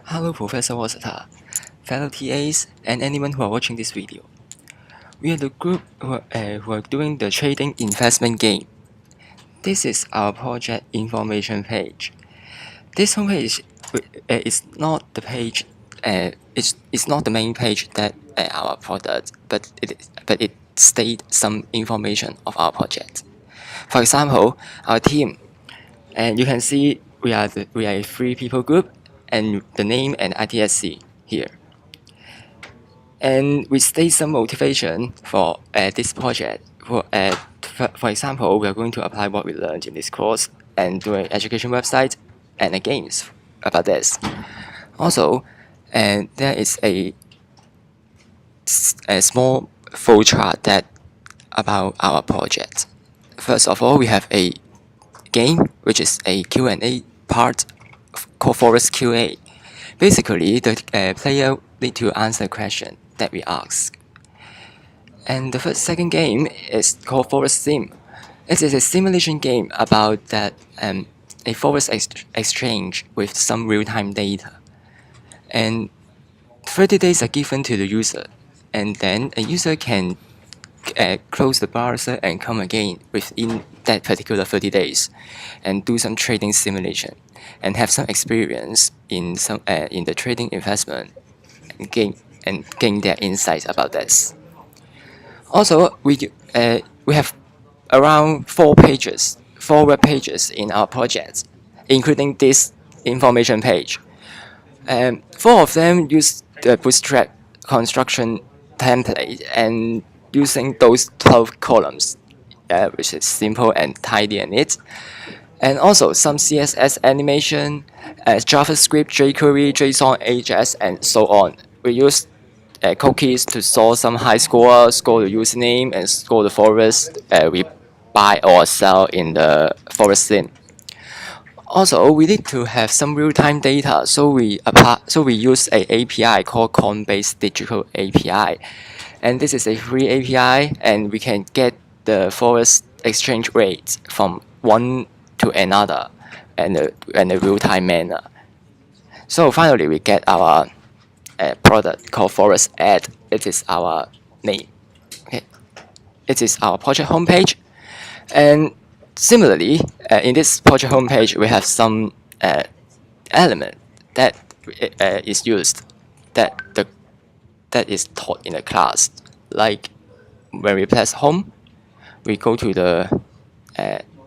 Hello Professor Wasata, fellow TAs, and anyone who are watching this video. We are the group who are doing the trading investment game. This is our project information page. This homepage is not the page. It's not the main page that our product, but it states some information of our project. For example, our team, and you can see we are a 3 people group, and the name and ITSC here. And we state some motivation for this project. For example, we are going to apply what we learned in this course and do an education website and a games about this. Also, there is a small flow chart that about our project. First of all, we have a game, which is a Q&A part called ForexEdu. Basically, the player need to answer a question that we ask. And the second game is called ForexEdu. It is a simulation game about that a forex exchange with some real-time data. And 30 days are given to the user, and then a user can close the browser and come again within that particular 30 days and do some trading simulation and have some experience in the trading investment and gain their insights about this. Also, we have around 4 web pages in our project, including this information page. 4 of them use the Bootstrap construction template and using those 12 columns, which is simple and tidy and neat. And also some CSS animation, JavaScript, jQuery, JSON, AJAX, and so on. We use cookies to store some high score the username, and score the forest we buy or sell in the forest scene. Also, we need to have some real-time data, so we use a API called Coinbase Digital API, and this is a free API, and we can get the forex exchange rates from one to another in a real-time manner. So finally, we get our product called ForexEdu. It is our name. Okay, it is our project homepage, and similarly, in this project homepage, we have some element that is used that is taught in the class. Like when we press home, we go to the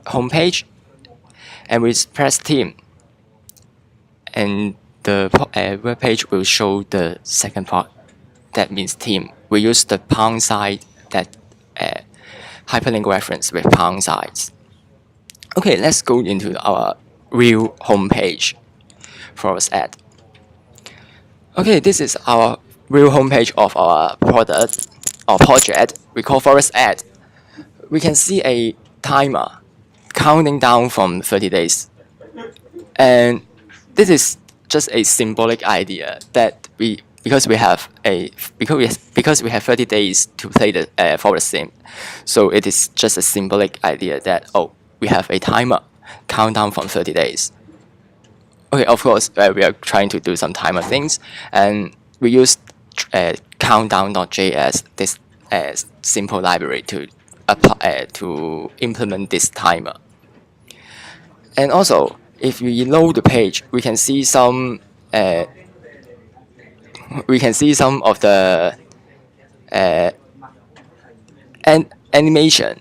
homepage, and we press team, and the web page will show the second part. That means team. We use the pound sign that hyperlink reference with pound signs. Okay, let's go into our real homepage for ForexEdu. Okay, this is our real homepage of our product or project. We call ForexEdu. We can see a timer counting down from 30 days. And this is just a symbolic idea that because we have 30 days to play the forex sim, so it is just a symbolic idea that we have a timer countdown from 30 days. Okay, of course we are trying to do some timer things, and we use countdown.js, this simple library to apply to implement this timer. And also, if we load the page, we can see some of the animation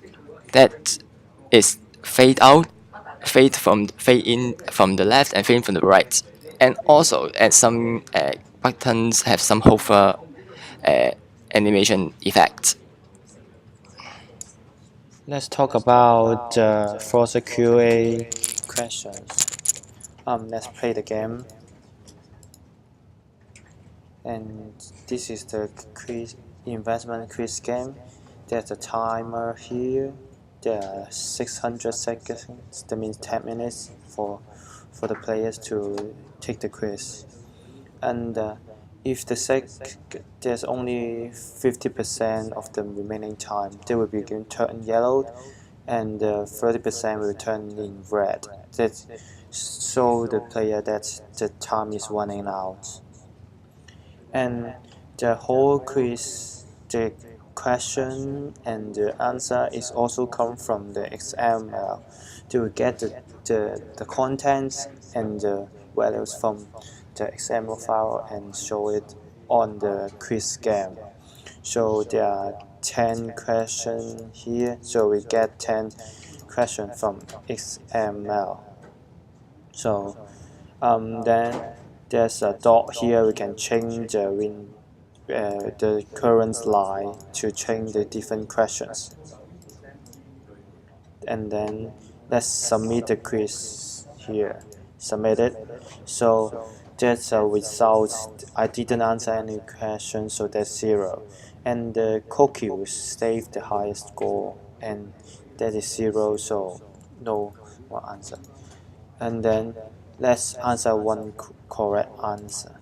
that is fade out, fade in from the left, and fade from the right. And also, some buttons have some hover animation effect. Let's talk about ForexEdu questions. Let's play the game. And this is the investment quiz game. There's a timer here. There are 600 seconds. That means 10 minutes for the players to take the quiz. And if there's only 50% of the remaining time, they will be turn yellow, and 30% will turn in red. show the player that the time is running out. And the whole quiz, the question and the answer is also come from the XML. To get the contents and the values from the XML file and show it on the quiz game. So there are 10 questions here, so we get 10 questions from XML. So then there's a dot here, we can change the current line to change the different questions. And then let's submit the quiz here. Submit it. So that's a result. I didn't answer any question, so that's 0. And the cookie will save the highest score, and that is 0, so no one answer. And then let's answer one correct answer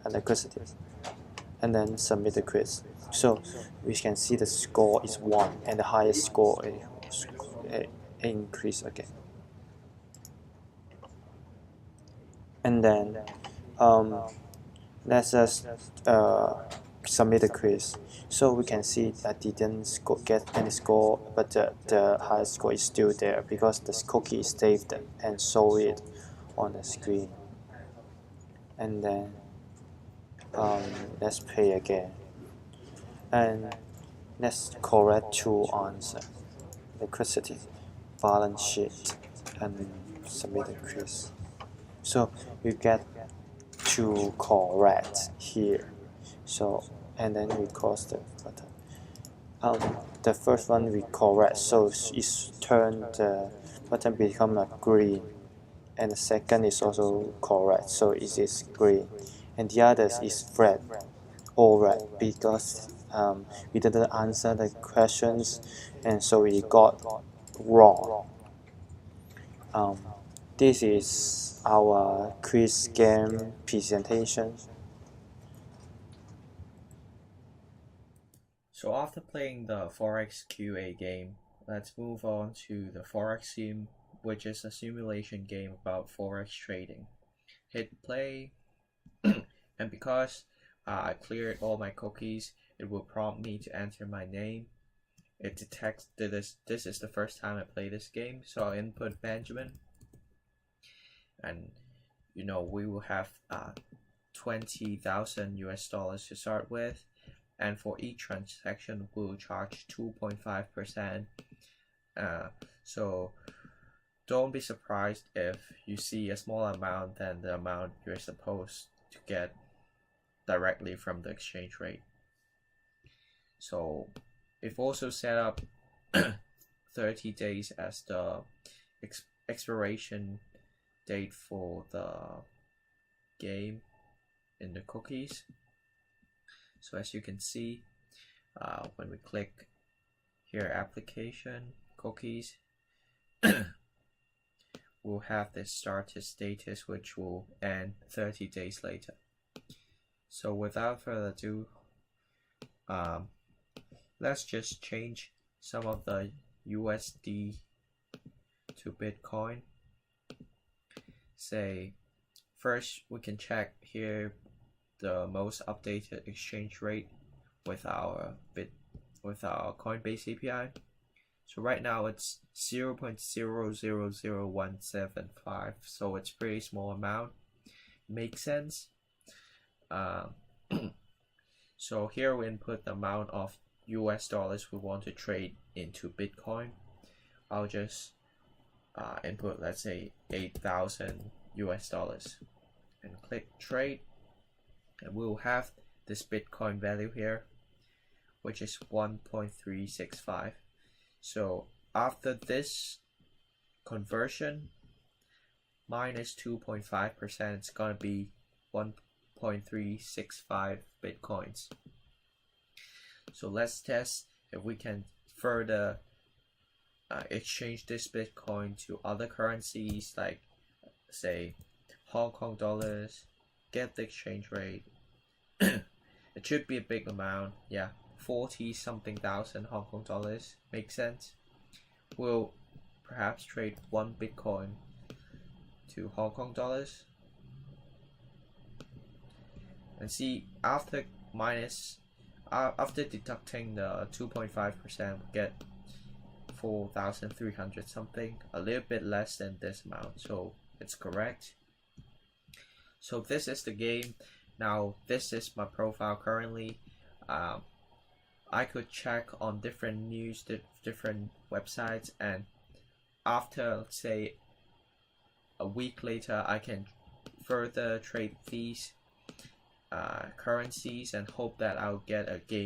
electricity, and then submit the quiz. So we can see the score is 1, and the highest score is increase again. And then let's just submit the quiz. So we can see I didn't get any score, but the highest score is still there because the cookie is saved and show it on the screen. And then let's play again, and let's correct 2 answer: electricity, balance sheet, and submit the quiz. So you get 2 correct here. So and then we close the button. The first one we correct, so it's turn the button become a green, and the second is also correct, so it is green, and the others is red, all red, because we didn't answer the questions, and so we got wrong. This is our quiz game presentation. So after playing the ForexQA game, let's move on to the Forex Sim, which is a simulation game about Forex trading. Hit play, and because I cleared all my cookies, it will prompt me to enter my name. It detects that this is the first time I play this game, so I'll input Benjamin. And we will have 20,000 US dollars to start with, and for each transaction we'll charge 2.5%. So don't be surprised if you see a smaller amount than the amount you're supposed to get directly from the exchange rate. So we've also set up 30 days as the expiration date for the game in the cookies. So as you can see, when we click here, application, cookies, we'll have this started status, which will end 30 days later. So without further ado, let's just change some of the USD to Bitcoin. Say first we can check here the most updated exchange rate with our Coinbase API. So right now it's 0.000175, so it's pretty small amount. Makes sense. So here we input the amount of US dollars we want to trade into Bitcoin. I'll just input, let's say 8,000 US dollars, and click trade, and we'll have this Bitcoin value here, which is 1.365. So after this conversion minus 2.5%, it's gonna be 1.365 Bitcoins. So let's test if we can further exchange this Bitcoin to other currencies, like say Hong Kong dollars, get the exchange rate. It should be a big amount, yeah, 40 something thousand Hong Kong dollars, makes sense. We'll perhaps trade 1 Bitcoin into Hong Kong dollars and see after deducting the 2.5%, get 4,300 something, a little bit less than this amount, so it's correct. So this is the game. Now this is my profile currently. I could check on different news, different websites, and after, let's say, a week later, I can further trade these currencies and hope that I'll get a game